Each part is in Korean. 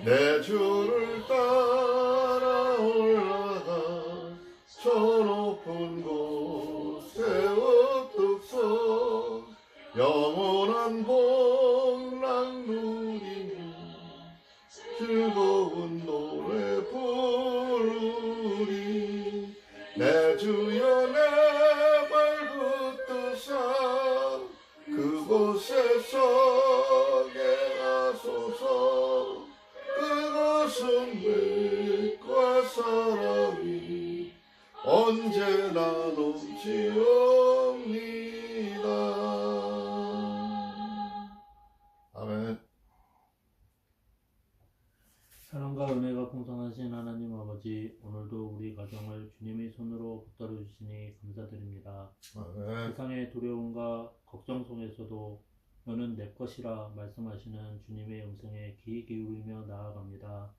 내 주를 따라 올라가 저 높은 곳에 우뚝 서 영원한 복락 누리며 즐거운 노래 부르리. 내 주여 내 발 붙드사 그곳에 서게 하소서. 그것은 빛과 사랑이 언제나 넘치옵니다. 아멘. 사랑과 은혜가 풍성하신 하나님 아버지, 오늘도 우리 가정을 주님의 손으로 붙들어 주시니 감사드립니다. 아멘. 세상의 두려움과 걱정 속에서도 너는 내 것이라 말씀하시는 주님의 음성에 귀 기울이며 나아갑니다.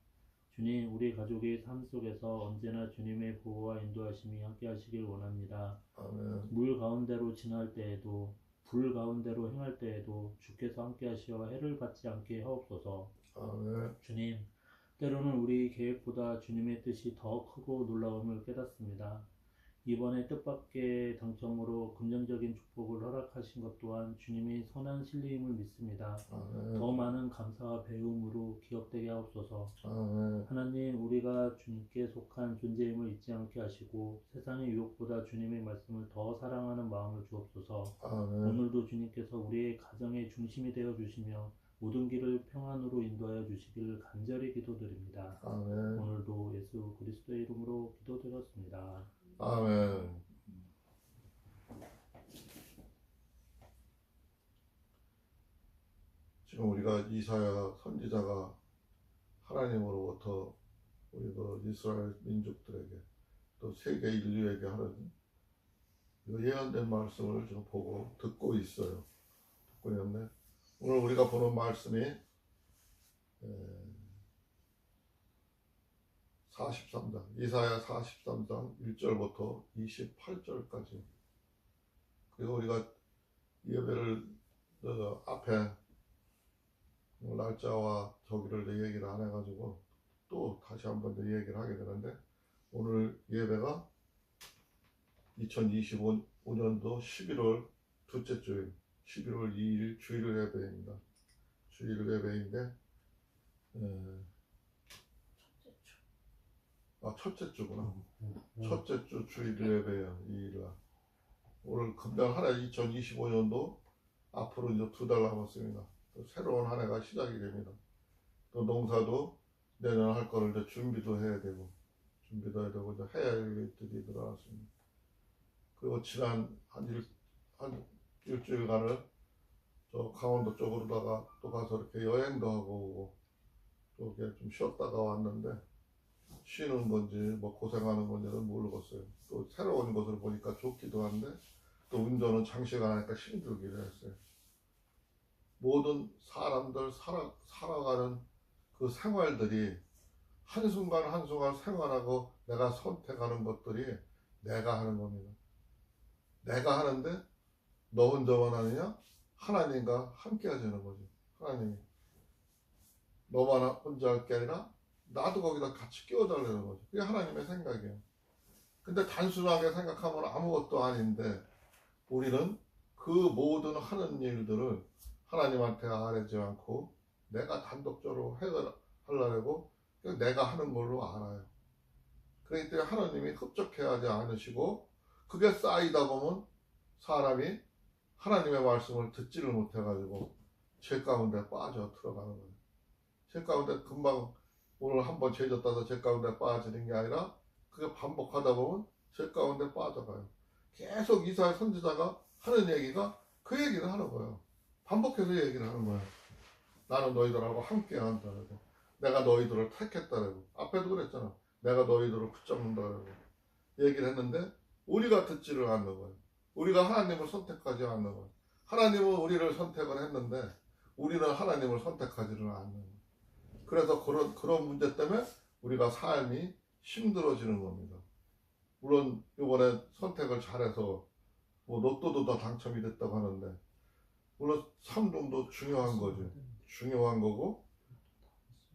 주님, 우리 가족의 삶 속에서 언제나 주님의 보호와 인도하심이 함께 하시길 원합니다. 아멘. 물 가운데로 지날 때에도 불 가운데로 행할 때에도 주께서 함께 하시어 해를 받지 않게 하옵소서. 아멘. 주님, 때로는 우리 계획보다 주님의 뜻이 더 크고 놀라움을 깨닫습니다. 이번에 뜻밖의 당첨으로 금전적인 축복을 허락하신 것 또한 주님의 선한 신뢰임을 믿습니다. 아멘. 더 많은 감사와 배움으로 기억되게 하옵소서. 아멘. 하나님, 우리가 주님께 속한 존재임을 잊지 않게 하시고 세상의 유혹보다 주님의 말씀을 더 사랑하는 마음을 주옵소서. 아멘. 오늘도 주님께서 우리의 가정의 중심이 되어 주시며 모든 길을 평안으로 인도하여 주시기를 간절히 기도드립니다. 아멘. 오늘도 예수 그리스도의 이름으로 기도드렸습니다. 아멘. 지금 우리가 이사야 선지자가 하나님으로부터 우리 그 이스라엘 민족들에게 또 세계 인류에게 하는 그 예언된 말씀을 지금 보고 듣고 있어요. 듣고 있는데 오늘 우리가 보는 말씀이 43장, 이사야 43장 1절부터 28절까지. 그리고 우리가 예배를 앞에 날짜와 저기를 얘기를 안 해가지고 또 다시 한번 더 얘기를 하게 되는데, 오늘 예배가 2025년도 11월 둘째 주일 11월 2일 주일 예배입니다. 주일 예배인데 첫째 주구나. 첫째 주 주일 예배야. 2일날. 오늘 금년 한 해 2025년도 앞으로 이제 2달 남았습니다. 또 새로운 한 해가 시작이 됩니다. 또 농사도 내년 할 거를 이제 준비도 해야 되고 이제 해야 할 일들이 늘어났습니다. 그리고 지난 한 일주일간을 저 강원도 쪽으로다가 또 가서 이렇게 여행도 하고 오고 또 이렇게 좀 쉬었다가 왔는데, 쉬는 건지 뭐 고생하는 건지는 모르겠어요. 또 새로운 곳을 보니까 좋기도 한데 또 운전은 장시간 하니까 힘들기도 했어요. 모든 사람들 살아가는 그 생활들이 한순간 한순간 생활하고 내가 선택하는 것들이 내가 하는 겁니다. 내가 하는데 너 혼자만 하느냐? 하나님과 함께 하자는 거죠. 하나님이 너만 혼자 할 게 아니라 나도 거기다 같이 끼워달라는 거죠. 그게 하나님의 생각이에요. 근데 단순하게 생각하면 아무것도 아닌데 우리는 그 모든 하는 일들을 하나님한테 아뢰지 않고 내가 단독적으로 해결하려고 내가 하는 걸로 알아요. 그렇기 때문에 하나님이 흡족해하지 않으시고 그게 쌓이다 보면 사람이 하나님의 말씀을 듣지를 못해가지고 죄 가운데 빠져 들어가는 거예요. 죄 가운데 금방 오늘 한번 죄 졌다서 죄 가운데 빠지는 게 아니라 그게 반복하다 보면 죄 가운데 빠져가요. 계속 이사야 선지자가 하는 얘기가 그 얘기를 하는 거예요. 반복해서 얘기를 하는 거예요. 나는 너희들하고 함께 한다고. 내가 너희들을 택했다고. 앞에도 그랬잖아. 내가 너희들을 붙잡는다고 얘기를 했는데 우리가 듣지를 않는 거예요. 우리가 하나님을 선택하지 않는 거예요. 하나님은 우리를 선택을 했는데 우리는 하나님을 선택하지를 않는 거예요. 그래서 그런 문제 때문에 우리가 삶이 힘들어지는 겁니다. 물론 이번에 선택을 잘해서 뭐 로또도 다 당첨이 됐다고 하는데, 물론 3등도 중요한 거죠. 중요한 거고,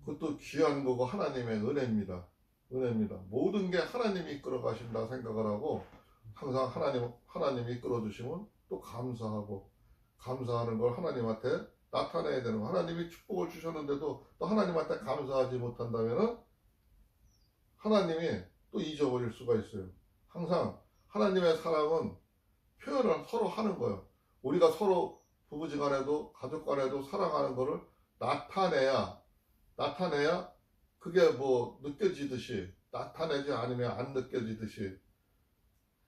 그것도 귀한 거고 하나님의 은혜입니다. 은혜입니다. 모든 게 하나님이 이끌어 가신다 생각을 하고 항상 하나님이 이끌어 주시면 또 감사하고 감사하는 걸 하나님한테 나타내야 되는 거. 하나님이 축복을 주셨는데도 또 하나님한테 감사하지 못한다면은 하나님이 또 잊어버릴 수가 있어요. 항상 하나님의 사랑은 표현을 서로 하는 거예요. 우리가 서로 부부지간에도 가족간에도 사랑하는 거를 나타내야 그게 뭐 느껴지듯이, 나타내지 않으면 안 느껴지듯이.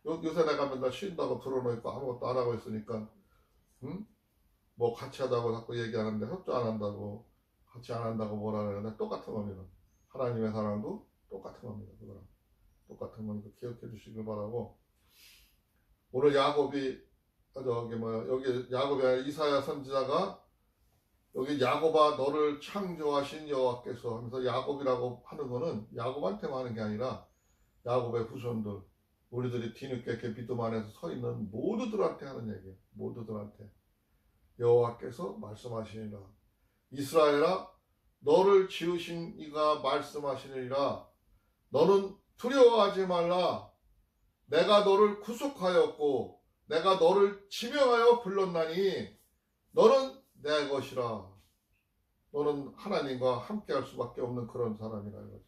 요새 내가 맨날 쉰다고 들어놓고 아무것도 안 하고 있으니까 뭐 같이 하자고 자꾸 얘기하는데 협조 안 한다고, 같이 안 한다고 뭐라 그러는데 똑같은 겁니다. 하나님의 사랑도 똑같은 겁니다. 그거랑 똑같은 겁니다. 기억해 주시길 바라고. 오늘 야곱이 여기 야곱이 아니라 이사야 선지자가 여기 야곱아 너를 창조하신 여호와께서 하면서 야곱이라고 하는 거는 야곱한테만 하는 게 아니라 야곱의 후손들, 우리들이 뒤늦게 이렇게 믿음 안에서 서 있는 모두들한테 하는 얘기예요. 모두들한테 여호와께서 말씀하시니라. 이스라엘아 너를 지으신 이가 말씀하시니라. 너는 두려워하지 말라. 내가 너를 구속하였고 내가 너를 지명하여 불렀나니 너는 내 것이라. 너는 하나님과 함께 할 수밖에 없는 그런 사람이라 이거죠.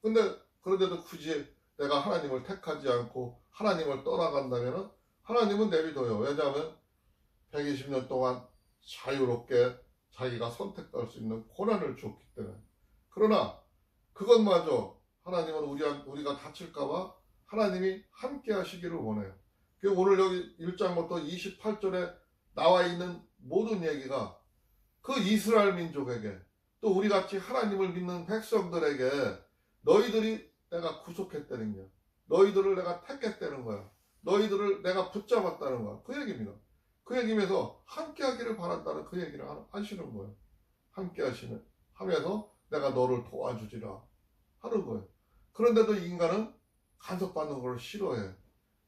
근데 그런데도 굳이 내가 하나님을 택하지 않고 하나님을 떠나간다면 하나님은 내비둬요. 왜냐하면 120년 동안 자유롭게 자기가 선택할 수 있는 고난을 줬기 때문에. 그러나 그것마저 하나님은 우리가 다칠까봐 하나님이 함께 하시기를 원해요. 오늘 여기 1장부터 28절에 나와 있는 모든 얘기가 그 이스라엘 민족에게 또 우리같이 하나님을 믿는 백성들에게 너희들이 내가 구속했다는 거야. 너희들을 내가 택했다는 거야. 너희들을 내가 붙잡았다는 거야. 그 얘기입니다. 그 얘기면서 함께 하기를 바란다는 그 얘기를 하시는 거예요. 함께 하면서 내가 너를 도와주지라 하는 거예요. 그런데도 인간은 간섭받는 걸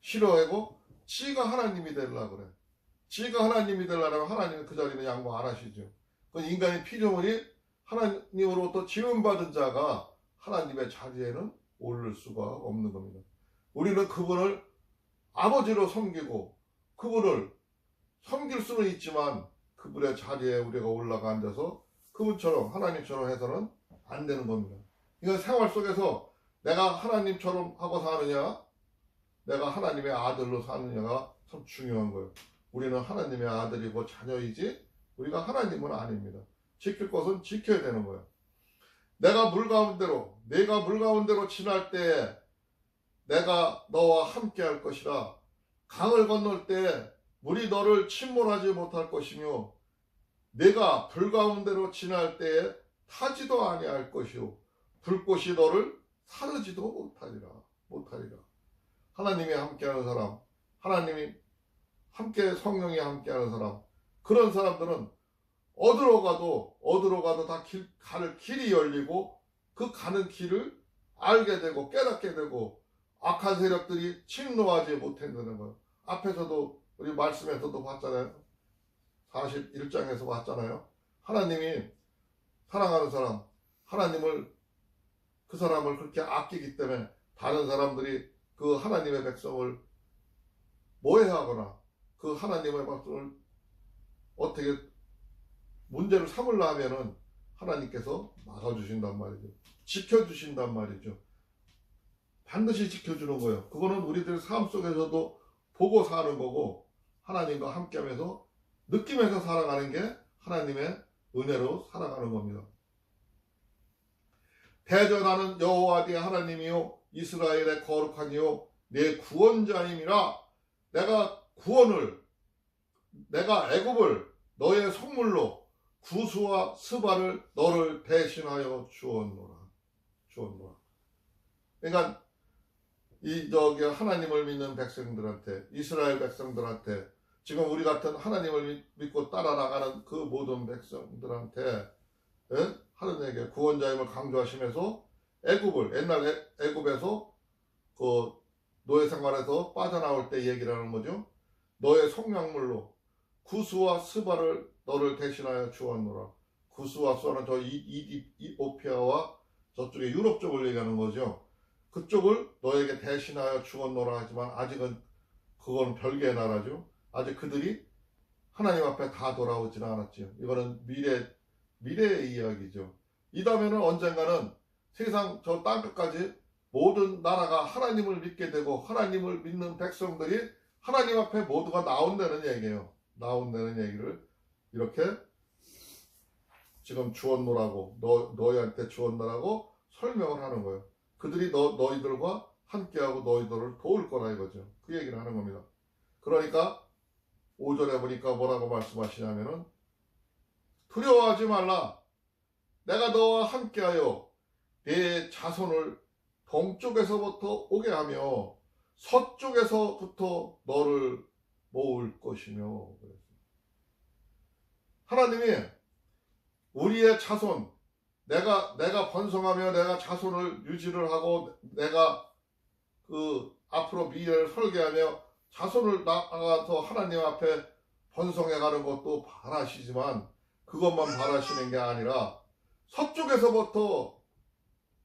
싫어하고 지가 하나님이 되려고 그래. 지가 하나님이 되려면 하나님은 그 자리는 양보 안 하시죠. 그 인간의 피조물이 하나님으로부터 지음받은 자가 하나님의 자리에는 오를 수가 없는 겁니다. 우리는 그분을 아버지로 섬기고 그분을 섬길 수는 있지만 그분의 자리에 우리가 올라가 앉아서 그분처럼 하나님처럼 해서는 안 되는 겁니다. 이건 생활 속에서 내가 하나님처럼 하고 사느냐 내가 하나님의 아들로 사느냐가 참 중요한 거예요. 우리는 하나님의 아들이고 자녀이지 우리가 하나님은 아닙니다. 지킬 것은 지켜야 되는 거예요. 내가 물 가운데로 지날 때에 내가 너와 함께 할 것이라. 강을 건널 때 물이 너를 침몰하지 못할 것이며 내가 불 가운데로 지날 때에 타지도 아니할 것이요 불꽃이 너를 사르지도 못하리라. 하나님이 함께하는 사람, 하나님이 함께 성령이 함께하는 사람, 그런 사람들은 어디로 가도 다 길이 열리고 그 가는 길을 알게 되고 깨닫게 되고 악한 세력들이 침노하지 못한다는 거예요. 앞에서도 우리 말씀에서도 봤잖아요. 41장에서 봤잖아요. 하나님이 사랑하는 사람, 그 사람을 그렇게 아끼기 때문에 다른 사람들이 그 하나님의 백성을 모해하거나 그 하나님의 백성을 어떻게 문제를 삼으려 하면은 하나님께서 막아주신단 말이죠. 지켜주신단 말이죠. 반드시 지켜주는 거예요. 그거는 우리들 삶 속에서도 보고 사는 거고 하나님과 함께하면서 느끼면서 살아가는 게 하나님의 은혜로 살아가는 겁니다. 대전하는 여호와 네 하나님이요 이스라엘의 거룩하니요 내 구원자님이라. 내가 애굽을 너의 성물로 구수와 스바를 너를 대신하여 주었노라. 그러니까 하나님을 믿는 백성들한테, 이스라엘 백성들한테, 지금 우리 같은 하나님을 믿고 따라 나가는 그 모든 백성들한테 하나님에게 구원자임을 강조하시면서 옛날 애굽에서 그 노예 생활에서 빠져나올 때 얘기를 하는 거죠. 너의 속량물로 구수와 스바를 너를 대신하여 주었노라. 구스와수아는 저 이디오피아와 저쪽에 유럽 쪽을 얘기하는 거죠. 그쪽을 너에게 대신하여 주었노라 하지만 아직은 그건 별개의 나라죠. 아직 그들이 하나님 앞에 다 돌아오지는 않았죠. 이거는 미래의 이야기죠. 이 다음에는 언젠가는 세상 저 땅끝까지 모든 나라가 하나님을 믿게 되고 하나님을 믿는 백성들이 하나님 앞에 모두가 나온다는 얘기예요. 나온다는 얘기를 이렇게 지금 주었노라고 너희한테 주었노라고 설명을 하는 거예요. 그들이 너희들과 함께하고 너희들을 도울 거라 이거죠. 그 얘기를 하는 겁니다. 그러니까 5절에 보니까 뭐라고 말씀하시냐면은 두려워하지 말라. 내가 너와 함께하여 네 자손을 동쪽에서부터 오게 하며 서쪽에서부터 너를 모을 것이며. 하나님이 우리의 자손, 내가 번성하며 내가 자손을 유지를 하고 내가 그 앞으로 미래를 설계하며 자손을 나가서 하나님 앞에 번성해가는 것도 바라시지만 그것만 바라시는 게 아니라 서쪽에서부터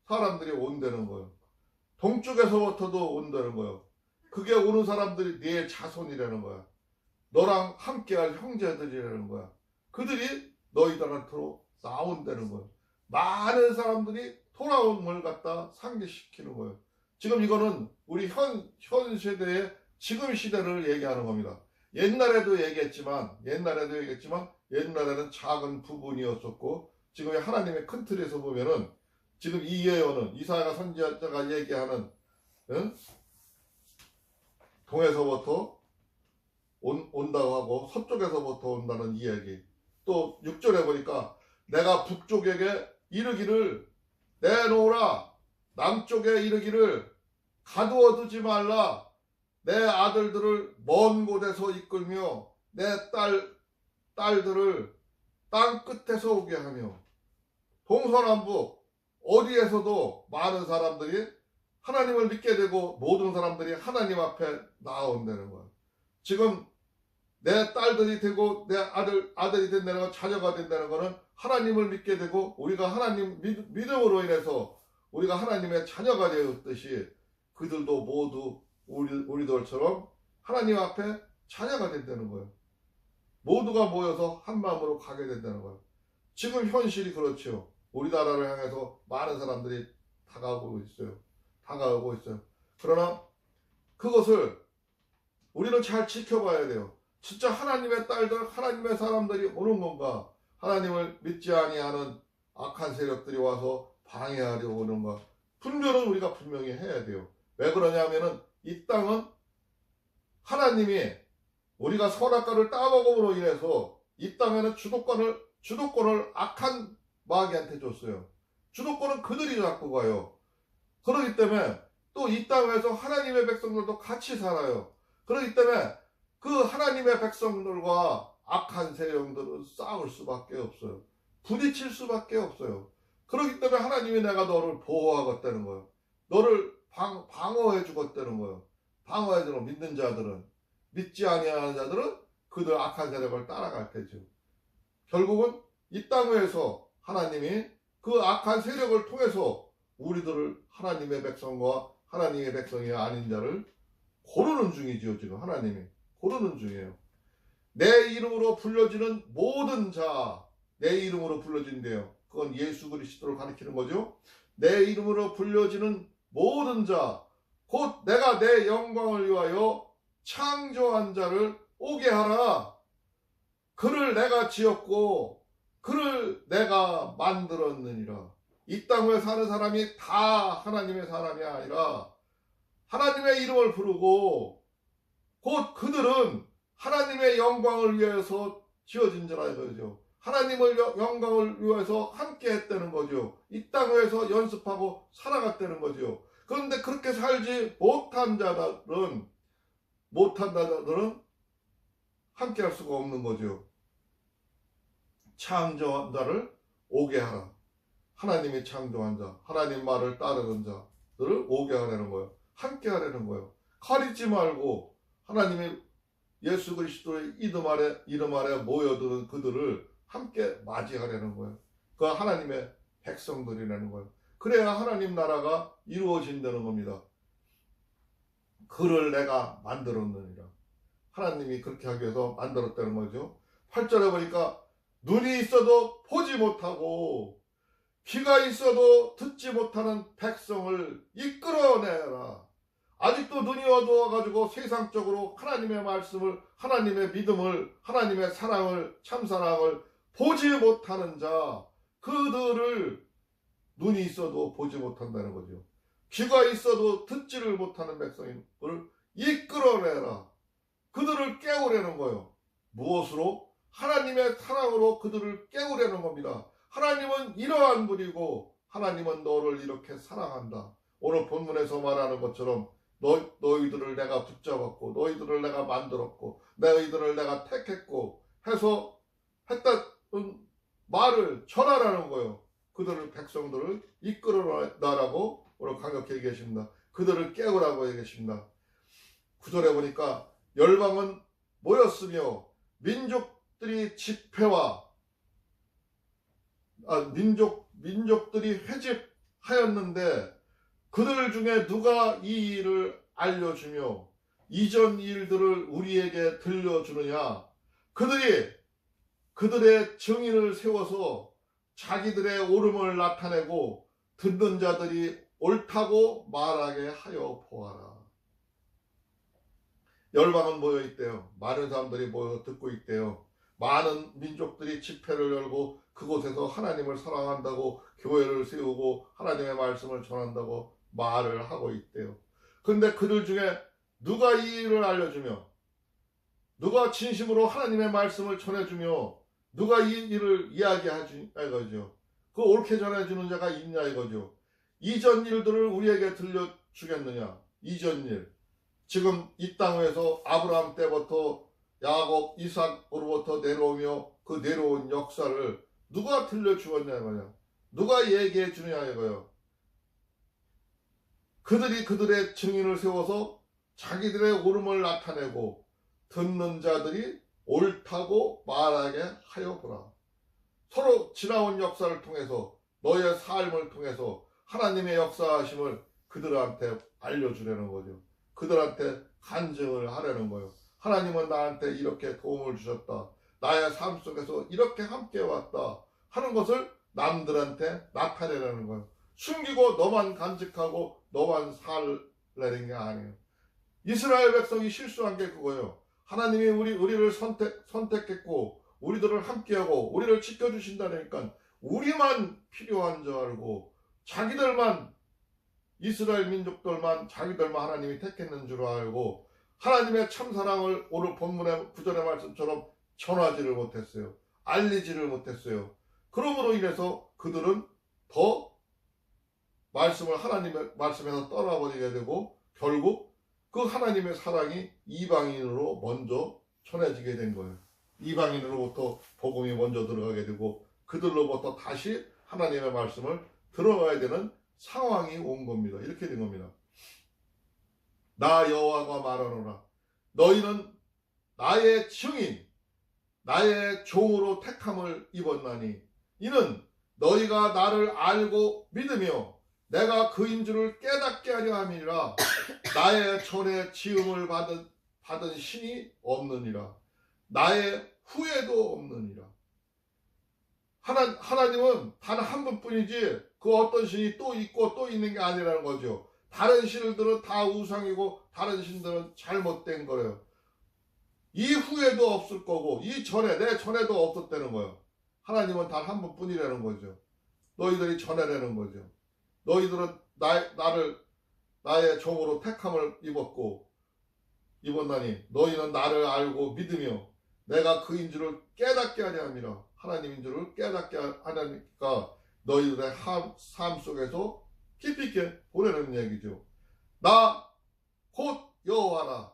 사람들이 온다는 거예요. 동쪽에서부터도 온다는 거예요. 그게 오는 사람들이 네 자손이라는 거야. 너랑 함께할 형제들이라는 거야. 그들이 너희들한테로 나온다는 거예요. 많은 사람들이 돌아옴을 갖다 상기시키는 거예요. 지금 이거는 우리 현 세대의 지금 시대를 얘기하는 겁니다. 옛날에도 얘기했지만 옛날에는 작은 부분이었었고 지금 하나님의 큰 틀에서 보면은 지금 이 예언은 이사야 선지자가 얘기하는 동에서부터 온다고 하고 서쪽에서부터 온다는 이야기. 또 6절에 보니까 내가 북쪽에게 이르기를 내놓으라, 남쪽에 이르기를 가두어두지 말라, 내 아들들을 먼 곳에서 이끌며 내 딸들을 땅 끝에서 오게 하며. 동서남북 어디에서도 많은 사람들이 하나님을 믿게 되고 모든 사람들이 하나님 앞에 나온다는 거야. 지금 내 딸들이 되고 내 아들이 된다는 건, 자녀가 된다는 거는 하나님을 믿게 되고 우리가 하나님 믿음으로 인해서 우리가 하나님의 자녀가 되었듯이 그들도 모두 우리들처럼 하나님 앞에 자녀가 된다는 거예요. 모두가 모여서 한 마음으로 가게 된다는 거예요. 지금 현실이 그렇죠. 우리나라를 향해서 많은 사람들이 다가오고 있어요. 그러나 그것을 우리는 잘 지켜봐야 돼요. 진짜 하나님의 딸들, 하나님의 사람들이 오는 건가? 하나님을 믿지 아니하는 악한 세력들이 와서 방해하려 오는가? 분별은 우리가 분명히 해야 돼요. 왜 그러냐면은 이 땅은 하나님이 우리가 선악과를 따먹음으로 인해서 이 땅에는 주도권을 악한 마귀한테 줬어요. 주도권은 그들이 갖고 가요. 그렇기 때문에 또 이 땅에서 하나님의 백성들도 같이 살아요. 그렇기 때문에 그 하나님의 백성들과 악한 세력들은 싸울 수밖에 없어요. 부딪힐 수밖에 없어요. 그렇기 때문에 하나님이 내가 너를 보호하겠다는 거예요. 너를 방어해 주겠다는 거예요. 방어해 주는 믿는 자들은, 믿지 아니하는 자들은 그들 악한 세력을 따라갈 테죠. 결국은 이 땅에서 하나님이 그 악한 세력을 통해서 우리들을 하나님의 백성과 하나님의 백성이 아닌 자를 고르는 중이지요. 지금 하나님이 고르는 중이에요. 내 이름으로 불려지는 모든 자, 내 이름으로 불려진대요. 그건 예수 그리스도를 가리키는 거죠. 내 이름으로 불려지는 모든 자, 곧 내가 내 영광을 위하여 창조한 자를 오게 하라. 그를 내가 지었고 그를 내가 만들었느니라. 이 땅에 사는 사람이 다 하나님의 사람이 아니라 하나님의 이름을 부르고 곧 그들은 하나님의 영광을 위해서 지어진 자라 이거죠. 하나님의 영광을 위해서 함께 했다는 거죠. 이 땅에서 연습하고 살아갔다는 거죠. 그런데 그렇게 살지 못한 자들은 함께 할 수가 없는 거죠. 창조한 자를 오게 하라. 하나님이 창조한 자, 하나님 말을 따르는 자들을 오게 하라는 거예요. 함께 하라는 거예요. 가리지 말고 하나님의 예수 그리스도의 이름 아래 모여드는 그들을 함께 맞이하려는 거예요. 그 하나님의 백성들이라는 거예요. 그래야 하나님 나라가 이루어진다는 겁니다. 그를 내가 만들었느니라. 하나님이 그렇게 하기 위해서 만들었다는 거죠. 8절에 보니까 눈이 있어도 보지 못하고 귀가 있어도 듣지 못하는 백성을 이끌어내라. 아직도 눈이 어두워가지고 세상적으로 하나님의 말씀을, 하나님의 믿음을, 하나님의 사랑을, 참사랑을 보지 못하는 자, 그들을 눈이 있어도 보지 못한다는 거죠. 귀가 있어도 듣지를 못하는 백성을 이끌어내라. 그들을 깨우려는 거예요. 무엇으로? 하나님의 사랑으로 그들을 깨우려는 겁니다. 하나님은 이러한 분이고 하나님은 너를 이렇게 사랑한다. 오늘 본문에서 말하는 것처럼 너희들을 내가 붙잡았고 너희들을 내가 만들었고 너희들을 내가 택했고 해서 했다는 말을 전하라는 거예요. 그들을 백성들을 이끌어나라고 오늘 강력히 얘기하십니다. 그들을 깨우라고 얘기하십니다. 9절에 보니까 열방은 모였으며 민족들이 집회와 민족들이 회집하였는데 그들 중에 누가 이 일을 알려주며 이전 일들을 우리에게 들려주느냐? 그들이 그들의 증인을 세워서 자기들의 옳음을 나타내고 듣는 자들이 옳다고 말하게 하여 보아라. 열방은 모여 있대요. 많은 사람들이 모여 듣고 있대요. 많은 민족들이 집회를 열고 그곳에서 하나님을 사랑한다고 교회를 세우고 하나님의 말씀을 전한다고 말을 하고 있대요. 그런데 그들 중에 누가 이 일을 알려주며 누가 진심으로 하나님의 말씀을 전해주며 누가 이 일을 이야기하지 이거죠. 그 옳게 전해주는 자가 있냐 이거죠. 이전 일들을 우리에게 들려주겠느냐. 이전 일. 지금 이 땅에서 아브라함 때부터 야곱, 이삭으로부터 내려오며 그 내려온 역사를 누가 들려주었냐 이거냐. 누가 얘기해 주느냐 이거요. 그들이 그들의 증인을 세워서 자기들의 옳음을 나타내고 듣는 자들이 옳다고 말하게 하여 보라. 서로 지나온 역사를 통해서 너의 삶을 통해서 하나님의 역사하심을 그들한테 알려주려는 거죠. 그들한테 간증을 하려는 거예요. 하나님은 나한테 이렇게 도움을 주셨다. 나의 삶 속에서 이렇게 함께 왔다 하는 것을 남들한테 나타내려는 거예요. 숨기고 너만 간직하고 너만 살라는 게 아니에요. 이스라엘 백성이 실수한 게 그거예요. 하나님이 우리를 선택했고 우리들을 함께하고 우리를 지켜주신다니까 우리만 필요한 줄 알고 자기들만 이스라엘 민족들만 자기들만 하나님이 택했는 줄 알고 하나님의 참사랑을 오늘 본문의 9절의 말씀처럼 전하지를 못했어요. 알리지를 못했어요. 그러므로 인해서 그들은 더 말씀을 하나님의 말씀에서 떠나버리게 되고 결국 그 하나님의 사랑이 이방인으로 먼저 전해지게 된 거예요. 이방인으로부터 복음이 먼저 들어가게 되고 그들로부터 다시 하나님의 말씀을 들어가야 되는 상황이 온 겁니다. 이렇게 된 겁니다. 나 여호와가 말하노라. 너희는 나의 증인, 나의 종으로 택함을 입었나니 이는 너희가 나를 알고 믿으며 내가 그인 줄을 깨닫게 하려 함이라. 나의 전에 지음을 받은 신이 없느니라. 나의 후에도 없느니라. 하나님은 단 한 분뿐이지 그 어떤 신이 또 있고 또 있는 게 아니라는 거죠. 다른 신들은 다 우상이고 다른 신들은 잘못된 거예요. 이후에도 없을 거고 이 전에 내 전에도 없었다는 거예요. 하나님은 단 한 분뿐이라는 거죠. 너희들이 전해내는 거죠. 너희들은 나를 나의 종으로 택함을 입었나니 너희는 나를 알고 믿으며 내가 그인 줄을 깨닫게 하려 함이라. 하나님인 줄을 깨닫게 하니까 너희들의 삶 속에서 깊이 있게 보내는 얘기죠. 나 곧 여호와라.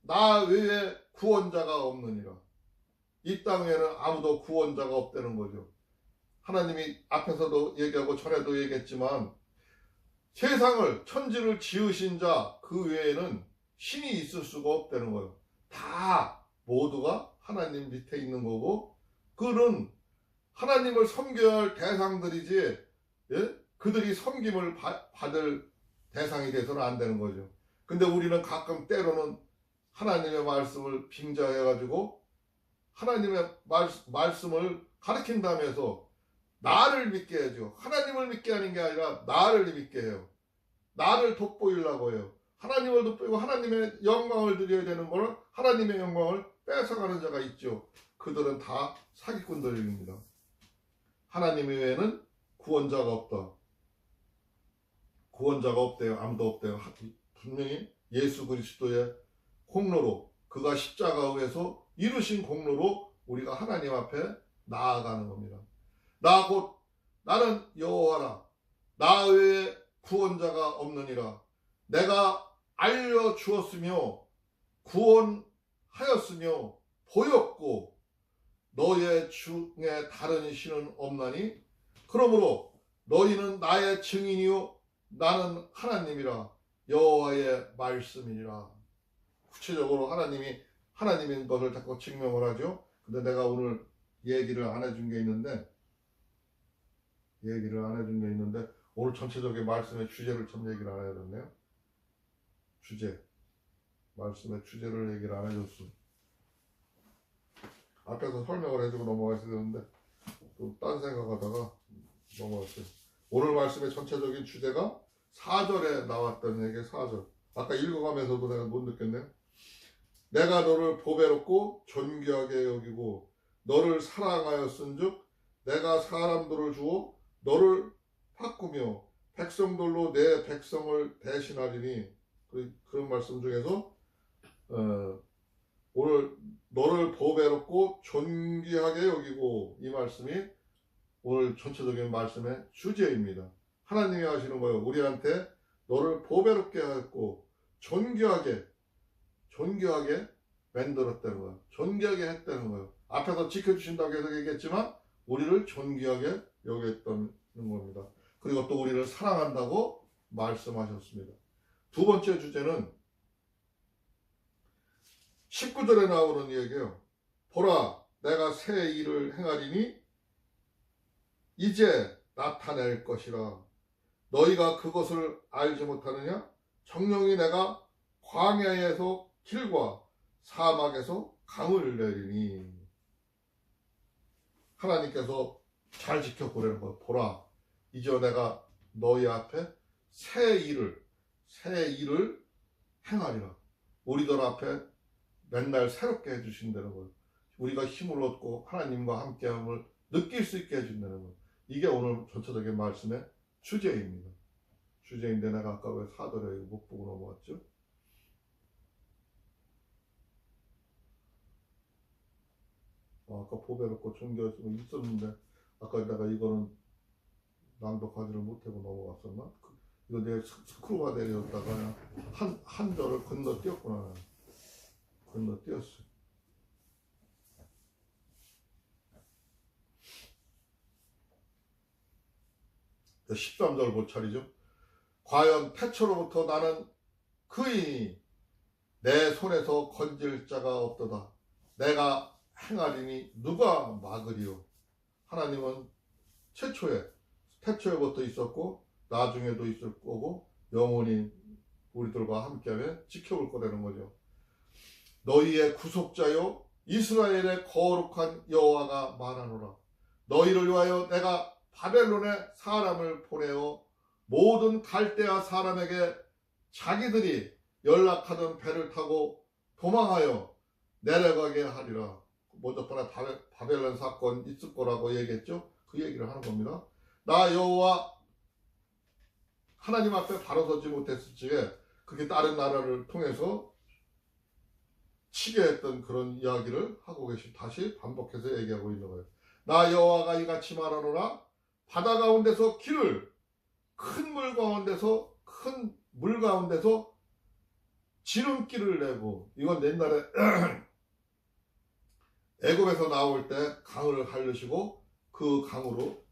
나 외에 구원자가 없느니라. 이 땅에는 아무도 구원자가 없다는 거죠. 하나님이 앞에서도 얘기하고 전에도 얘기했지만 세상을 천지를 지으신 자 그 외에는 신이 있을 수가 없다는 거예요. 다 모두가 하나님 밑에 있는 거고 그는 하나님을 섬겨야 할 대상들이지, 예? 그들이 섬김을 받을 대상이 돼서는 안 되는 거죠. 근데 우리는 가끔 때로는 하나님의 말씀을 빙자해가지고 하나님의 말씀을 가르친다면서 나를 믿게 해줘. 하나님을 믿게 하는 게 아니라 나를 믿게 해요. 나를 돋보이려고 해요. 하나님을 돋보이고 하나님의 영광을 드려야 되는 걸 하나님의 영광을 뺏어가는 자가 있죠. 그들은 다 사기꾼들입니다. 하나님 외에는 구원자가 없다. 구원자가 없대요. 아무도 없대요. 분명히 예수 그리스도의 공로로, 그가 십자가에서 이루신 공로로 우리가 하나님 앞에 나아가는 겁니다. 나 곧 나는 여호와라. 나 외에 구원자가 없느니라. 내가 알려주었으며 구원하였으며 보였고 너의 중에 다른 신은 없나니 그러므로 너희는 나의 증인이요 나는 하나님이라. 여호와의 말씀이니라. 구체적으로 하나님인 것을 자꾸 증명을 하죠. 근데 내가 오늘 얘기를 안 해준 게 있는데 오늘 전체적인 말씀의 주제를 좀 얘기를 안 해야 됐네요. 말씀의 주제를 얘기를 안 해줬어. 앞에서 설명을 해주고 넘어가셔야 되는데 또 딴 생각하다가 넘어갔어요. 오늘 말씀의 전체적인 주제가 4절에 나왔던 얘기. 4절 아까 읽어가면서도 내가 못 느꼈네요. 내가 너를 보배롭고 존귀하게 여기고 너를 사랑하였은즉 내가 사람들을 주어 너를 바꾸며 백성들로 내 백성을 대신하리니. 그런 말씀 중에서 오늘 너를 보배롭고 존귀하게 여기고, 이 말씀이 오늘 전체적인 말씀의 주제입니다. 하나님이 하시는 거예요. 우리한테 너를 보배롭게 하였고 존귀하게 만들었다는 거예요. 존귀하게 했다는 거예요. 앞에서 지켜주신다고 해서 얘기했지만 우리를 존귀하게 여겼다는 겁니다. 그리고 또 우리를 사랑한다고 말씀하셨습니다. 두 번째 주제는 19절에 나오는 얘기예요. 보라, 내가 새 일을 행하리니 이제 나타낼 것이라. 너희가 그것을 알지 못하느냐? 정령이 내가 광야에서 길과 사막에서 강을 내리니. 하나님께서 잘 지켜보라는 거예요. 보라, 이제 내가 너희 앞에 새 일을 행하리라. 우리들 앞에 맨날 새롭게 해주신다는 거예요. 우리가 힘을 얻고 하나님과 함께함을 느낄 수 있게 해준다는 거예요. 이게 오늘 전체적인 말씀의 주제입니다. 주제인데 내가 아까 왜 4절에 이거 못 보고 넘어갔죠? 아까 보배롭고 존귀하시고 있었는데 아까 내가 이거는 낭독하지를 못하고 넘어갔었나? 이거 내가 스크루가 내렸다가 한 절을 건너뛰었구나. 건너뛰었어. 13절 못 차리죠. 과연 태초로부터 나는 그이니 내 손에서 건질 자가 없도다. 내가 행하리니 누가 막으리요. 하나님은 태초에부터 있었고 나중에도 있을 거고 영원히 우리들과 함께하며 지켜볼 거라는 거죠. 너희의 구속자요 이스라엘의 거룩한 여호와가 말하노라. 너희를 위하여 내가 바벨론에 사람을 보내어 모든 갈대아 사람에게 자기들이 연락하던 배를 타고 도망하여 내려가게 하리라. 먼저 번에 바벨론 사건 있을 거라고 얘기했죠. 그 얘기를 하는 겁니다. 나 여호와 하나님 앞에 바로 서지 못했을 적에 그게 다른 나라를 통해서 치게 했던 그런 이야기를 하고 다시 반복해서 얘기하고 있는 거예요. 나 여호와가 이같이 말하노라. 바다 가운데서 큰 물 가운데서 지름길을 내고, 이건 옛날에 애굽에서 나올 때 강을 halli시고 그 강으로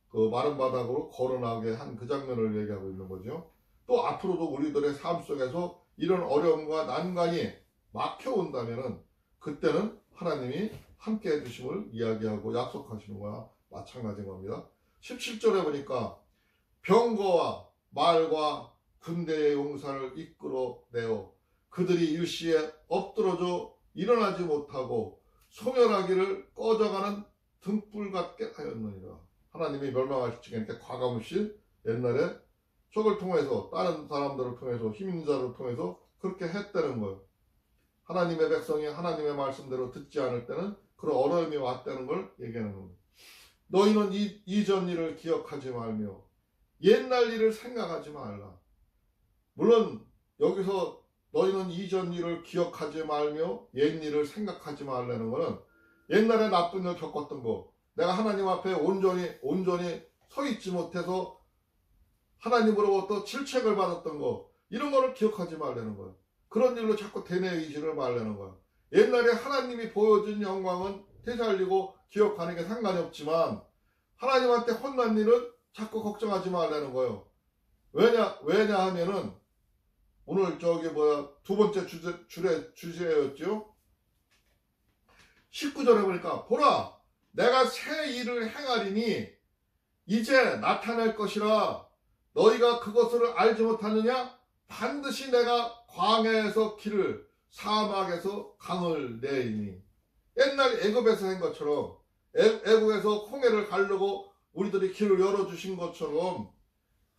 그 마른 바닥으로 걸어나오게 한 그 장면을 얘기하고 있는 거죠. 또 앞으로도 우리들의 삶 속에서 이런 어려움과 난관이 막혀온다면은 그때는 하나님이 함께 해주심을 이야기하고 약속하시는 거나 마찬가지인 겁니다. 17절에 보니까 병거와 말과 군대의 용사를 이끌어내어 그들이 일시에 엎드러져 일어나지 못하고 소멸하기를 꺼져가는 등불 같게 하였느니라. 하나님이 멸망하실 적에 과감없이 옛날에 적을 통해서 다른 사람들을 통해서 힘 있는 자를 통해서 그렇게 했다는 거예요. 하나님의 백성이 하나님의 말씀대로 듣지 않을 때는 그런 어려움이 왔다는 걸 얘기하는 겁니다. 너희는 이전 일을 기억하지 말며 옛날 일을 생각하지 말라. 물론 여기서 너희는 이전 일을 기억하지 말며 옛 일을 생각하지 말라는 것은 옛날에 나쁜 일 겪었던 거, 내가 하나님 앞에 온전히 서 있지 못해서 하나님으로부터 질책을 받았던 거, 이런 거를 기억하지 말라는 거예요. 그런 일로 자꾸 대내 의지를 말라는 거예요. 옛날에 하나님이 보여준 영광은 되살리고 기억하는 게 상관이 없지만 하나님한테 혼난 일은 자꾸 걱정하지 말라는 거예요. 왜냐 하면은 오늘 두 번째 주제였죠. 19절에 보니까 보라 내가 새 일을 행하리니 이제 나타날 것이라 너희가 그것을 알지 못하느냐? 반드시 내가 광야에서 길을 사막에서 강을 내리니. 옛날 애굽에서 한 것처럼 애굽에서 홍해를 가르고 우리들이 길을 열어주신 것처럼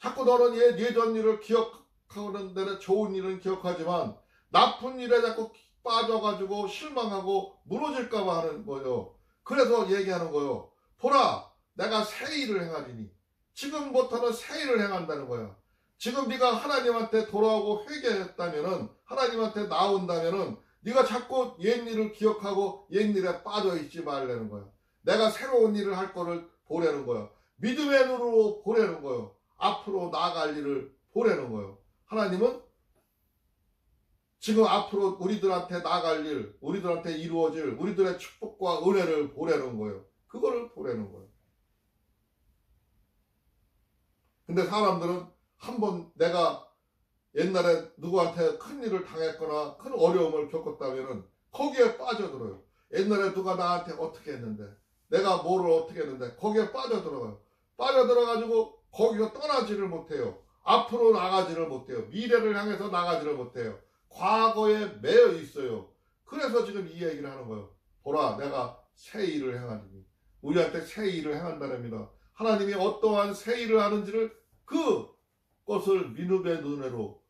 자꾸 너는 예전 일을 기억하는 데는 좋은 일은 기억하지만 나쁜 일에 자꾸 빠져가지고 실망하고 무너질까봐 하는 거예요. 그래서 얘기하는 거예요. 보라 내가 새 일을 행하리니. 지금부터는 새 일을 행한다는 거야. 지금 네가 하나님한테 돌아오고 회개했다면은 하나님한테 나온다면은 네가 자꾸 옛 일을 기억하고 옛 일에 빠져있지 말라는 거야. 내가 새로운 일을 할 거를 보라는 거야. 믿음의 눈으로 보라는 거예요. 앞으로 나아갈 일을 보라는 거예요. 하나님은 지금 앞으로 우리들한테 나아갈 일, 우리들한테 이루어질 우리들의 축복과 은혜를 보라는 거예요. 그거를 보라는 거예요. 근데 사람들은 한번 내가 옛날에 누구한테 큰 일을 당했거나 큰 어려움을 겪었다면은 거기에 빠져들어요. 옛날에 누가 나한테 어떻게 했는데, 내가 뭐를 어떻게 했는데 거기에 빠져들어가요. 빠져들어가지고 거기서 떠나지를 못해요. 앞으로 나가지를 못해요. 미래를 향해서 나가지를 못해요. 과거에 매여 있어요. 그래서 지금 이 얘기를 하는 거예요. 보라 내가 새 일을 행하리니. 우리한테 새 일을 행한다랍니다. 하나님이 어떠한 새 일을 하는지를 그것을 믿음의 눈으로,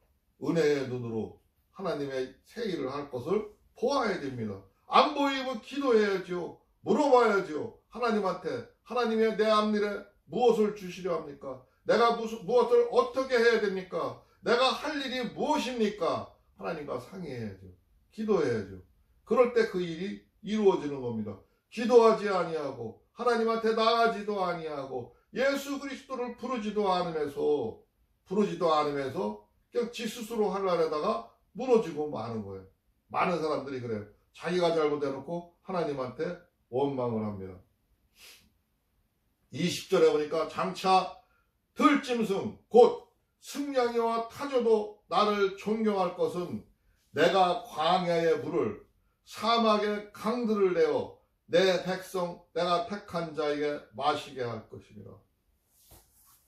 은혜의 눈으로 하나님의 새 일을 할 것을 보아야 됩니다. 안 보이면 기도해야죠. 물어봐야죠. 하나님한테 하나님의 내 앞일에 무엇을 주시려 합니까? 내가 무엇을 어떻게 해야 됩니까? 내가 할 일이 무엇입니까? 하나님과 상의해야죠. 기도해야죠. 그럴 때 그 일이 이루어지는 겁니다. 기도하지 아니하고 하나님한테 나가지도 아니하고 예수 그리스도를 부르지도 않으면서 그냥 지 스스로 하려다가 무너지고 마는 거예요. 많은 사람들이 그래요. 자기가 잘못해놓고 하나님한테 원망을 합니다. 20절에 보니까 장차 들짐승 곧 승냥이와 타조도 나를 존경할 것은 내가 광야의 물을 사막의 강들을 내어 내 백성 내가 택한 자에게 마시게 할 것입니다.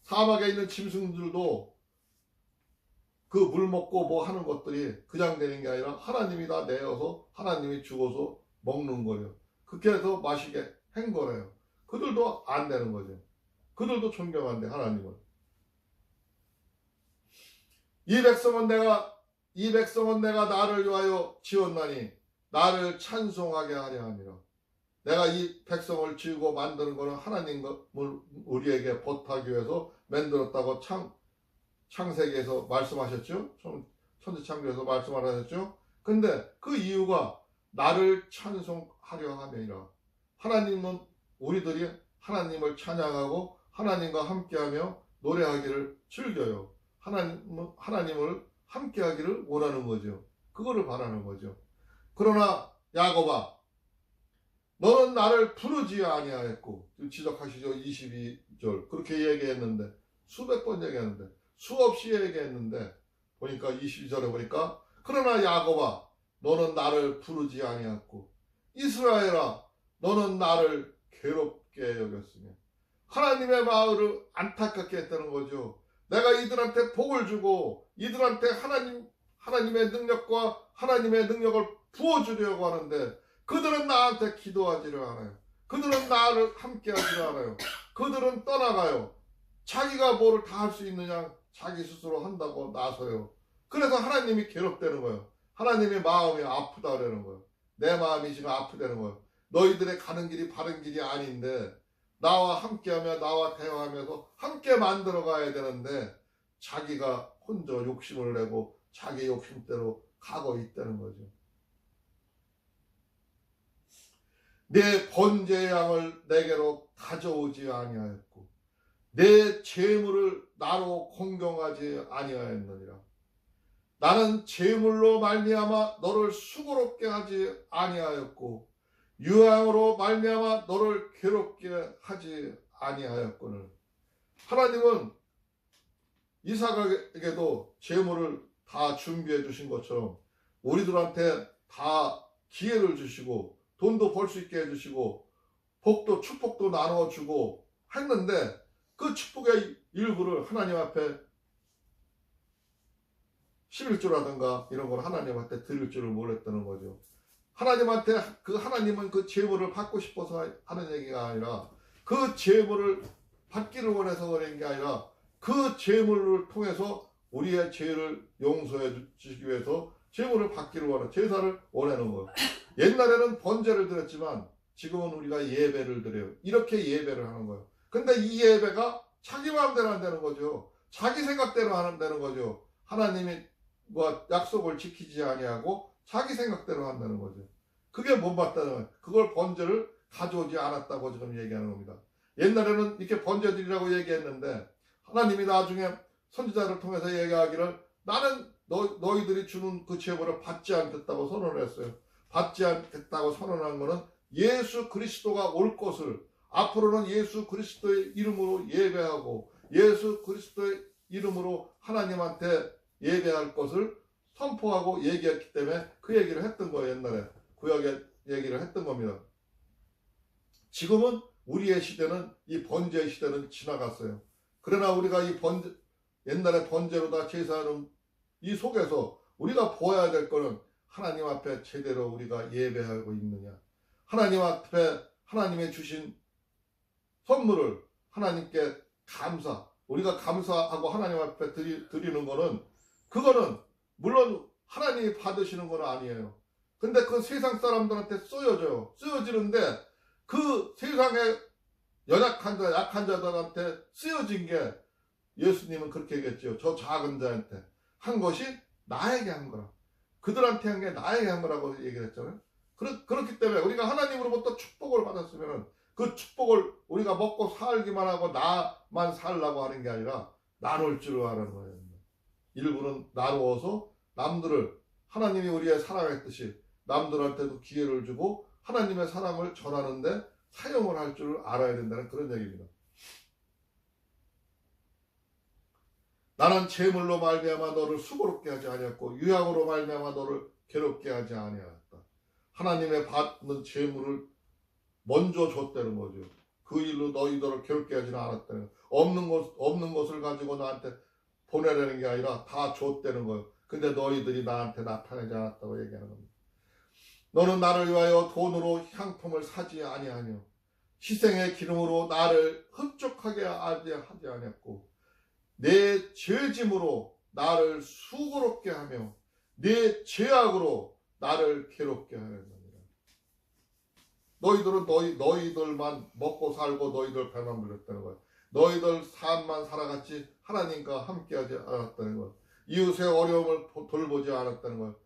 사막에 있는 짐승들도 그 물 먹고 뭐 하는 것들이 그냥 되는 게 아니라 하나님이 다 내어서 하나님이 주어서 먹는 거예요. 그렇게 해서 마시게 한 거래요. 그들도 안 되는 거죠. 그들도 존경한대 하나님을. 이 백성은 내가 나를 위하여 지었나니 나를 찬송하게 하려 함이라. 내가 이 백성을 지우고 만드는 것은 하나님을 우리에게 보탁하기 위해서 만들었다고 창세기에서 말씀하셨죠. 천지창조에서 말씀하셨죠. 근데 그 이유가 나를 찬송하려 함이라. 하나님은 우리들이 하나님을 찬양하고 하나님과 함께하며 노래하기를 즐겨요. 하나님을 함께하기를 원하는 거죠. 그거를 바라는 거죠. 그러나 야곱아 너는 나를 부르지 아니하였고, 지적하시죠. 22절 그렇게 얘기했는데 수백 번 얘기했는데 수없이 얘기했는데 보니까 22절에 보니까 그러나 야곱아 너는 나를 부르지 아니하였고 이스라엘아 너는 나를 괴롭게 여겼으며 하나님의 마음을 안타깝게 했다는 거죠. 내가 이들한테 복을 주고 이들한테 하나님의 능력과 하나님의 능력을 부어주려고 하는데 그들은 나한테 기도하지를 않아요. 그들은 나를 함께하지를 않아요. 그들은 떠나가요. 자기가 뭐를 다 할 수 있느냐 자기 스스로 한다고 나서요. 그래서 하나님이 괴롭다는 거예요. 하나님의 마음이 아프다는 거예요. 내 마음이 지금 아프다는 거예요. 너희들의 가는 길이 바른 길이 아닌데 나와 함께하며 나와 대화하면서 함께 만들어 가야 되는데 자기가 혼자 욕심을 내고 자기 욕심대로 가고 있다는 거죠. 내 번제의 양을 내게로 가져오지 아니하였고 내 제물을 나로 공경하지 아니하였느니라. 나는 제물로 말미암아 너를 수고롭게 하지 아니하였고 유향으로 말미암아 너를 괴롭게 하지 아니하였거늘. 하나님은 이삭에게도 제물을 다 준비해 주신 것처럼 우리들한테 다 기회를 주시고 돈도 벌 수 있게 해주시고 복도 축복도 나눠주고 했는데 그 축복의 일부를 하나님 앞에 11조라든가 이런 걸 하나님한테 드릴 줄을 몰랐다는 거죠. 하나님한테 하나님은 그 제물을 받고 싶어서 하는 얘기가 아니라 그 제물을 받기를 원해서 그런 게 아니라 그 제물을 통해서 우리의 죄를 용서해 주시기 위해서 제물을 받기를 원하는 제사를 원하는 거예요. 옛날에는 번제를 드렸지만 지금은 우리가 예배를 드려요. 이렇게 예배를 하는 거예요. 근데 이 예배가 자기 마음대로 한다는 거죠. 자기 생각대로 한다는 거죠. 하나님이 뭐 약속을 지키지 아니하고 자기 생각대로 한다는 거죠. 그게 못 받다는 거예요. 그걸 번제를 가져오지 않았다고 지금 얘기하는 겁니다. 옛날에는 이렇게 번제 드리라고 얘기했는데 하나님이 나중에 선지자를 통해서 얘기하기를 나는 너희들이 주는 그 제물을 받지 않겠다고 선언을 했어요. 받지 않겠다고 선언한 것은 예수 그리스도가 올 것을 앞으로는 예수 그리스도의 이름으로 예배하고 예수 그리스도의 이름으로 하나님한테 예배할 것을 선포하고 얘기했기 때문에 그 얘기를 했던 거예요. 옛날에 구약의 얘기를 했던 겁니다. 지금은 우리의 시대는 이 번제의 시대는 지나갔어요. 그러나 우리가 이 옛날에 번제로 다 제사하는 이 속에서 우리가 보아야 될 거는 하나님 앞에 제대로 우리가 예배하고 있느냐. 하나님 앞에 하나님의 주신 선물을 하나님께 우리가 감사하고 하나님 앞에 드리는 거는 그거는 물론 하나님이 받으시는 건 아니에요. 근데 그 세상 사람들한테 쓰여져요. 쓰여지는데 그 세상의 연약한 자, 약한 자들한테 쓰여진 게 예수님은 그렇게 얘기했죠. 저 작은 자한테 한 것이 나에게 한 거라. 그들한테 한 게 나에게 한 거라고 얘기를 했잖아요. 그렇기 때문에 우리가 하나님으로부터 축복을 받았으면 그 축복을 우리가 먹고 살기만 하고 나만 살라고 하는 게 아니라 나눌 줄 아는 거예요. 일부는 나누어서 남들을 하나님이 우리의 사랑했듯이 남들한테도 기회를 주고 하나님의 사랑을 전하는데 사용을 할 줄 알아야 된다는 그런 얘기입니다. 나는 제물로 말미암아 너를 수고롭게 하지 아니했고 유향으로 말미암아 너를 괴롭게 하지 아니하였다. 하나님의 받는 제물을 먼저 줬다는 거죠. 그 일로 너희들을 괴롭게 하지는 않았다는 거예요. 없는 것을 가지고 나한테 보내라는 게 아니라 다 줬다는 거예요. 근데 너희들이 나한테 나타내지 않았다고 얘기하는 겁니다. 너는 나를 위하여 돈으로 향품을 사지 아니하며 희생의 기름으로 나를 흡족하게 하지 아니했고 내 죄짐으로 나를 수고롭게 하며 내 죄악으로 나를 괴롭게 하였느니라. 너희들은 너희들만 먹고 살고 너희들 배만 불렸다는 거예요. 너희들 삶만 살아갔지 하나님과 함께하지 않았다는 거예요. 이웃의 어려움을 돌보지 않았다는 거예요.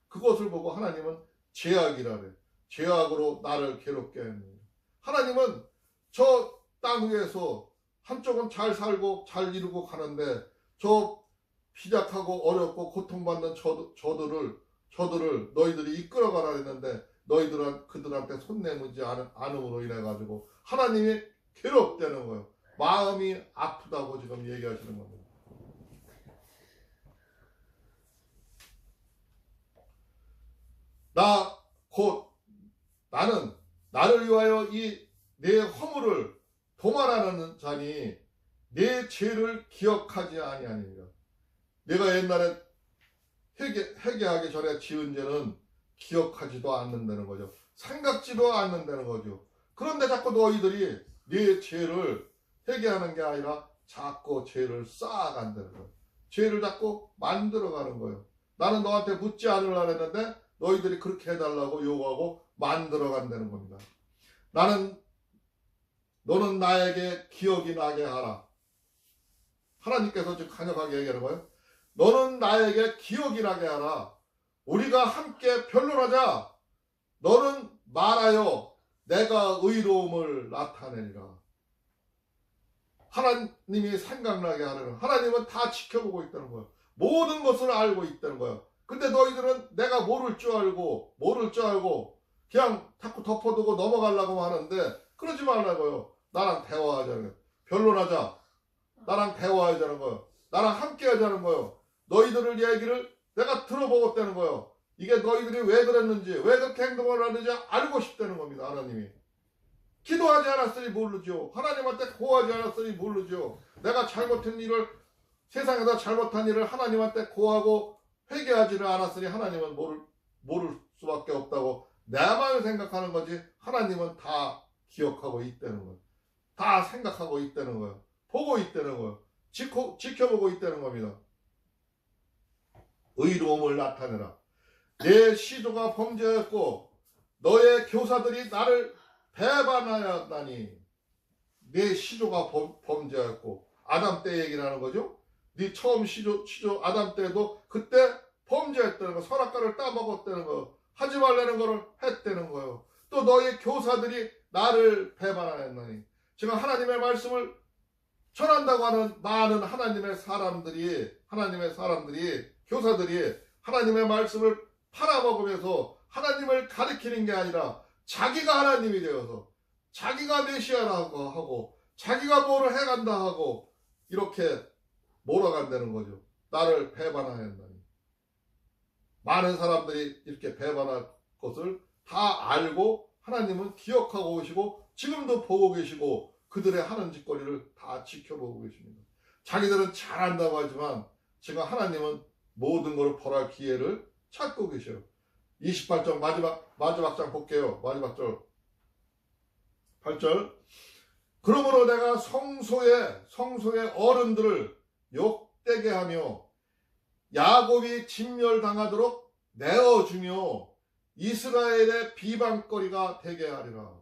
그것을 보고 하나님은 죄악이라 그래요. 죄악으로 나를 괴롭게 했느니라. 하나님은 저 땅 위에서 한쪽은 잘 살고 잘 이루고 가는데 저 피작하고 어렵고 고통받는 저들을 너희들이 이끌어가라 했는데 너희들은 그들한테 손 내밀지 않음으로 인해 가지고 하나님이 괴롭다는 거예요. 마음이 아프다고 지금 얘기하시는 겁니다. 나 곧 나는 나를 위하여 이 내 허물을 도말하는 자니 내 죄를 기억하지 아니하니라. 내가 옛날에 회개하기 전에 지은 죄는 기억하지도 않는다는 거죠. 생각지도 않는다는 거죠. 그런데 자꾸 너희들이 네 죄를 회개하는 게 아니라 자꾸 죄를 쌓아간다는 거예요. 죄를 자꾸 만들어가는 거예요. 나는 너한테 묻지 않으려고 했는데 너희들이 그렇게 해달라고 요구하고 만들어간다는 겁니다. 너는 나에게 기억이 나게 하라. 하나님께서 지금 강력하게 얘기하는 거예요. 너는 나에게 기억이 나게 하라. 우리가 함께 변론하자. 너는 말하여 내가 의로움을 나타내리라. 하나님이 생각나게 하려는, 하나님은 다 지켜보고 있다는 거예요. 모든 것을 알고 있다는 거예요. 근데 너희들은 내가 모를 줄 알고 그냥 자꾸 덮어두고 넘어가려고 하는데 그러지 말라고요. 나랑 대화하자는 거예요. 변론하자. 나랑 대화하자는 거예요. 나랑 함께 하자는 거예요. 너희들의 얘기를 내가 들어보겠다는 거예요. 이게 너희들이 왜 그랬는지, 왜 그렇게 행동을 하는지 알고 싶다는 겁니다. 하나님이. 기도하지 않았으니 모르죠. 하나님한테 고하지 않았으니 모르죠. 내가 잘못한 일을, 세상에서 잘못한 일을 하나님한테 고하고 회개하지를 않았으니 하나님은 모를 수밖에 없다고 나만 생각하는 거지, 하나님은 다 기억하고 있다는 거예요. 다 생각하고 있다는 거예요. 보고 있다는 거예요. 지켜보고 있다는 겁니다. 의로움을 나타내라. 내 시조가 범죄하였고 너의 교사들이 나를 배반하였다니. 내 시조가 범죄하였고, 아담 때 얘기를 하는 거죠. 네 처음 시조 아담 때도 그때 범죄했다는 거, 선악과를 따먹었다는 거, 하지 말라는 거를 했다는 거예요. 또 너의 교사들이 나를 배반하였나니. 지금 하나님의 말씀을 전한다고 하는 많은 하나님의 사람들이, 교사들이 하나님의 말씀을 팔아먹으면서 하나님을 가리키는 게 아니라 자기가 하나님이 되어서 자기가 메시아라고 하고 자기가 뭐를 해간다 하고 이렇게 몰아간다는 거죠. 나를 배반하였나니. 많은 사람들이 이렇게 배반할 것을 다 알고 하나님은 기억하고 계시고 지금도 보고 계시고 그들의 하는 짓거리를 다 지켜보고 계십니다. 자기들은 잘한다고 하지만 지금 하나님은 모든 것을 벌할 기회를 찾고 계셔요. 28장 마지막 장 볼게요. 마지막 절 8절. 그러므로 내가 성소의 어른들을 욕되게 하며 야곱이 진멸당하도록 내어주며 이스라엘의 비방거리가 되게 하리라.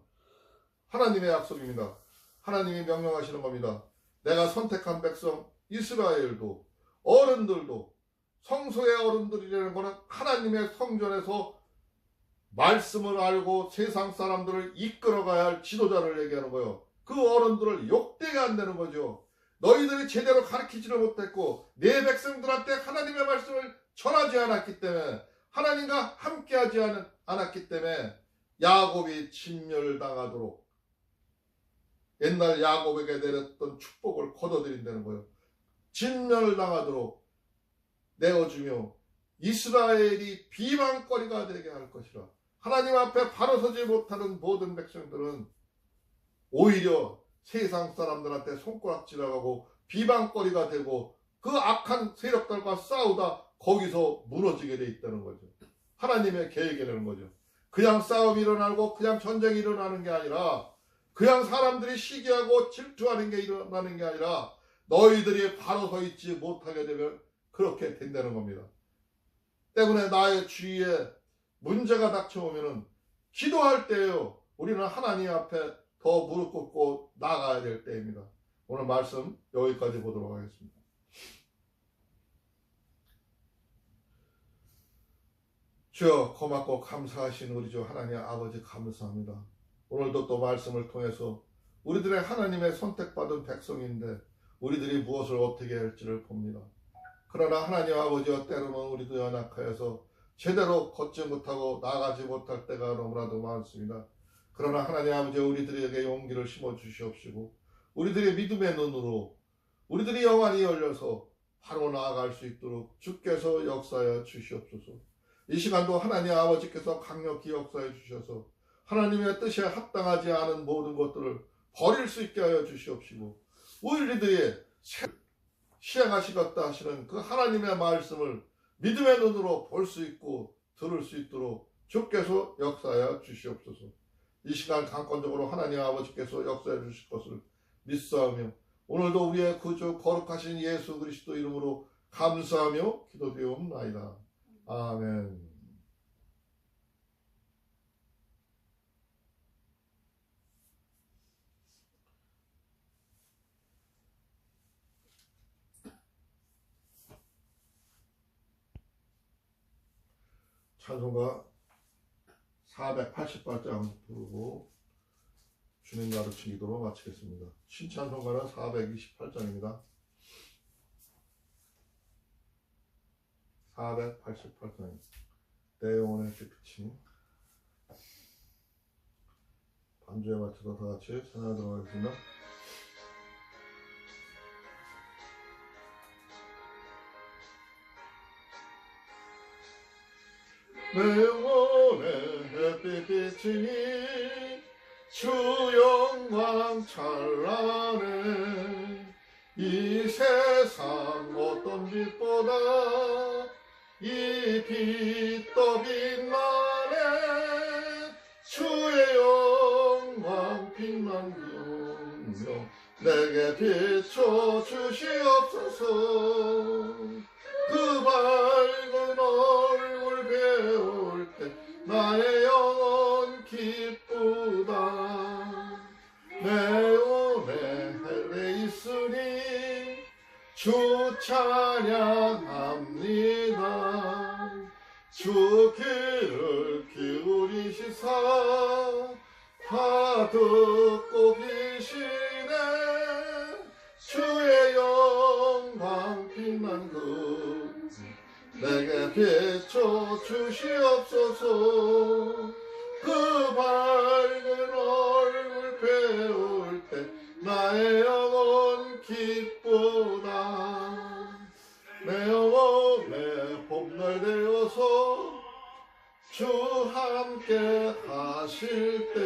하나님의 약속입니다. 하나님이 명령하시는 겁니다. 내가 선택한 백성 이스라엘도, 어른들도, 성소의 어른들이라는 것은 하나님의 성전에서 말씀을 알고 세상 사람들을 이끌어가야 할 지도자를 얘기하는 거예요. 그 어른들을 욕되게 한다는 거죠. 너희들이 제대로 가르치지를 못했고 내 백성들한테 하나님의 말씀을 전하지 않았기 때문에, 하나님과 함께하지 않았기 때문에 야곱이 진멸당하도록 옛날 야곱에게 내렸던 축복을 거둬들인다는 거예요. 진멸당하도록 내어주며 이스라엘이 비방거리가 되게 할 것이라. 하나님 앞에 바로 서지 못하는 모든 백성들은 오히려 세상 사람들한테 손가락질하고 비방거리가 되고 그 악한 세력들과 싸우다 거기서 무너지게 돼 있다는 거죠. 하나님의 계획이라는 거죠. 그냥 싸움이 일어나고 그냥 전쟁이 일어나는 게 아니라, 그냥 사람들이 시기하고 질투하는 게 일어나는 게 아니라 너희들이 바로 서 있지 못하게 되면 그렇게 된다는 겁니다. 때문에 나의 주위에 문제가 닥쳐오면은 기도할 때예요. 우리는 하나님 앞에 더 무릎 꿇고 나가야 될 때입니다. 오늘 말씀 여기까지 보도록 하겠습니다. 주여, 고맙고 감사하신 우리 주 하나님 아버지 감사합니다. 오늘도 또 말씀을 통해서 우리들의 하나님의 선택받은 백성인데 우리들이 무엇을 어떻게 할지를 봅니다. 그러나 하나님 아버지와 때로는 우리도 연약하여서 제대로 걷지 못하고 나가지 못할 때가 너무나도 많습니다. 그러나 하나님 아버지, 우리들에게 용기를 심어 주시옵시고 우리들의 믿음의 눈으로 우리들이 영안이 열려서 바로 나아갈 수 있도록 주께서 역사하여 주시옵소서. 이 시간도 하나님 아버지께서 강력히 역사해 주셔서 하나님의 뜻에 합당하지 않은 모든 것들을 버릴 수 있게 하여 주시옵시고 우리들이 시행하시겠다 하시는 그 하나님의 말씀을 믿음의 눈으로 볼 수 있고 들을 수 있도록 주께서 역사하여 주시옵소서. 이 시간 강권적으로 하나님 아버지께서 역사해 주실 것을 믿사오며 오늘도 우리의 구주 거룩하신 예수 그리스도 이름으로 감사하며 기도드리옵나이다. 아멘. 찬송가 488장 부르고 주님 가르친 기도로 마치겠습니다. 신찬송가는 428장입니다. 488장 내 영혼의 빛이 반주에 맞춰서 다 같이 찬양하도록 하겠습니다. 내 영혼의 햇빛 비치니 주 영광 찬란해 이 세상 어떤 빛보다 이 빛 더 빛나네 주의 영광 빛난 영영 내게 비춰 주시옵소서 그 밝은 얼굴 배울 때 나의 영혼 기쁘다 내 영혼에 헬레 있으니 주 찬양합니다 주 귀를 기울이시사 다 듣고 계시네 주의 영광 빛난 그 내게 비춰 주시옵소서 그 밝은 얼굴 배울 때 나의 영혼 기쁘다 내 영혼에 봄날 되어서 주 함께 하실 때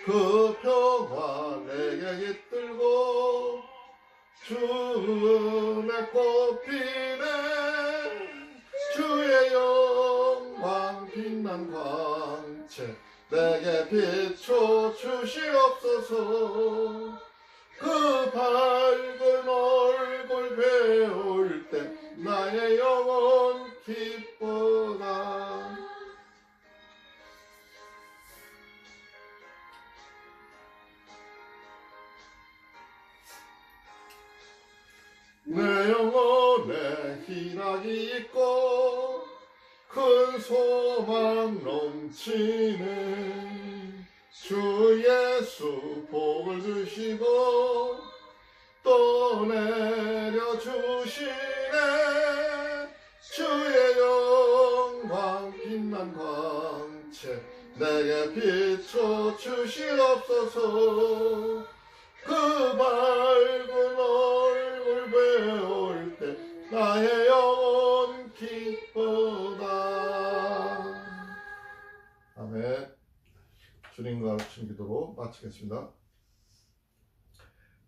그 평화 내게 깃들고 주의 꽃피네 주의 영광 빛난 광채 내게 비춰 주시옵소서 그 밝은 얼굴 배울 때 나의 영혼 기쁘다 내 영혼에 희락이 있고 큰 소망 넘치네 주 예수 복을 주시고 또 내려주시네 주의 영광 빛난 광채 내게 비춰 주시옵소서 그 밝은 얼굴 배울 때 나의 영혼 기쁘다. 아멘. 주님과 가르친 기도로 마치겠습니다.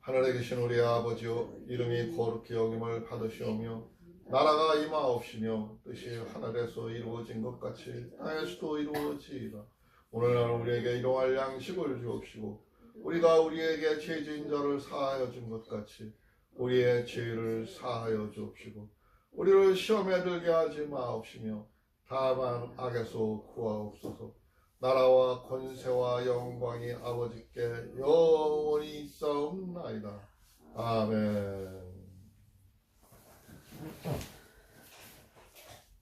하늘에 계신 우리 아버지여 이름이 거룩히 여김을 받으시오며 나라가 임하옵시며 뜻이 하늘에서 이루어진 것 같이 땅에서도 이루어지이다. 오늘날 우리에게 일용할 양식을 주옵시고 우리가 우리에게 죄 지은 자를 사하여 준 것 같이 우리의 죄를 사하여 주옵시고 우리를 시험에 들게 하지 마옵시며 다만 악에서 구하옵소서. 나라와 권세와 영광이 아버지께 영원히 있사옵나이다. 아멘.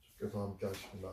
주께서 함께 하십니다.